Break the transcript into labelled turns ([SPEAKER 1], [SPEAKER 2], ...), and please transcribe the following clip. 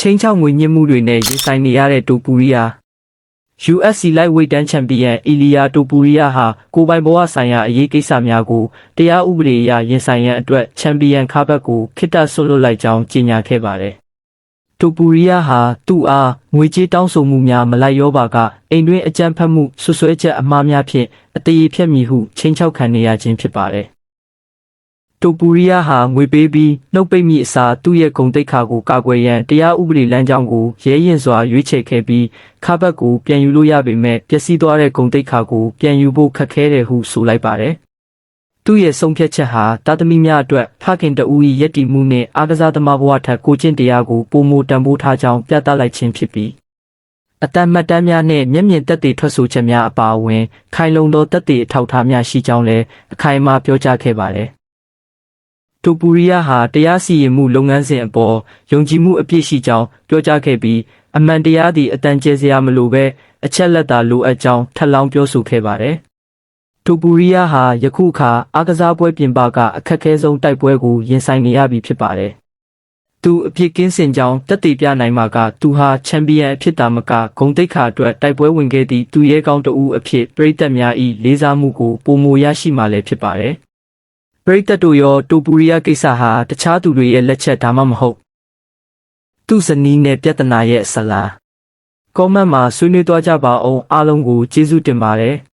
[SPEAKER 1] ချင်းချောင်းငွေညှစ်မှုတွေနဲ့ရင်ဆိုင်နေရတဲ့တိုပူရီယာ UFC Lightweight တန်းချန်ပီယံအီလီယာတိုပူရီယာဟာကိုပိုင်ဘဝဆိုင်ရာအရေးကိစ္စများကိုတရားဥပဒေအရရင်ဆိုင်ရန်အတွက်ချန်ပီယံခါဘတ်ကိုခေတ္တဆွတ်လွတ်လိုက်ကြောင်းကြေညာခဲ့ပါတယ်။တိုပူရီယာဟာသူ့အားငွေကြေးတောင်းဆိုမှုများမလိုက်ရောပါကအိမ်တွင်းအကြမ်းဖက်မှုဆွဆွဲချက်အမှားများဖြင့်အသေးဖြတ်မိဟုချိန်ချောက်ခံနေရခြင်းဖြစ်ပါတယ်။တိုပူရီယာဟာငွေပေးပြီးနှုတ်ပိတ်မိအစားသူ့ရဲ့ဂုဏ်သိက္ခာကိုကာကွယ်ရန်တရားဥပဒေလမ်းကြောင်းကိုရဲရင်စွာရွေးချယ်ခဲ့ပြီးခါဘတ်ကိုပြန်ယူလို့ရပေမဲ့ပျက်စီးသွားတဲ့ဂုဏ်သိက္ခာကိုပြန်ယူဖို့ခက်ခဲတယ်ဟုဆိုလိုက်ပါတယ်။သူ့ရဲ့ဆုံးဖြတ်ချက်ဟာတာသမီများအတွက်ဖခင်တဦး၏ယက်တီမှုနဲ့အားကစားသမားဘဝထက်ကိုကျင့်တရားကိုပိုမိုတန်ဖိုးထားကြောင်းပြသလိုက်ခြင်းဖြစ်ပြီးအတန်မှတ်တမ်းများနဲ့မျက်မြင်သက်သေထွက်ဆိုချက်များအပါအဝင်ခိုင်လုံသောသက်သေအထောက်အထားများရှိကြောင်းလည်းအခိုင်အမာပြောကြားခဲ့ပါတယ်။တိုပူရီယာဟာတရားစီရင်မှုလုပ်ငန်းစဉ်အပေါ်ယုံကြည်မှုအပြည့်ရှိကြောင်းပြောကြားခဲ့ပြီးအမှန်တရားသည်အတန်ကျဲစရာမလိုပဲအချက်လက်သာလိုအပ်ကြောင်းထပ်လောင်းပြောဆိုခဲ့ပါတယ်။တိုပူရီယာဟာယခုအခါအားကစားပွဲပြင်ပကအခက်အခဲဆုံးတိုက်ပွဲကိုရင်ဆိုင်နေရပြီဖြစ်ပါတယ်။သူအပြစ်ကင်းစင်ကြောင်းသက်သေပြနိုင်မှာကသူဟာချန်ပီယံအဖြစ်သာမကဂုဏ်သိက္ခာအတွက်တိုက်ပွဲဝင်ခဲ့သည့်သူရဲကောင်းတဦးအဖြစ်ပရိသတ်များ၏လေးစားမှုကိုပိုမိုရရှိမှာလည်းဖြစ်ပါတယ်။ပရိသတ်တို့ရောတိုပူရီယာကိစ္စဟာတခြားသူတွေရဲ့လက်ချက်ဒါမှမဟုတ်သူ့ဇနီးနဲ့ပြဿနာရဲ့ဆလာကောမန့်မှာဆွေးနွေးသွားကြပါအောင်အားလုံးကိုကျေးဇူးတင်ပါတယ်။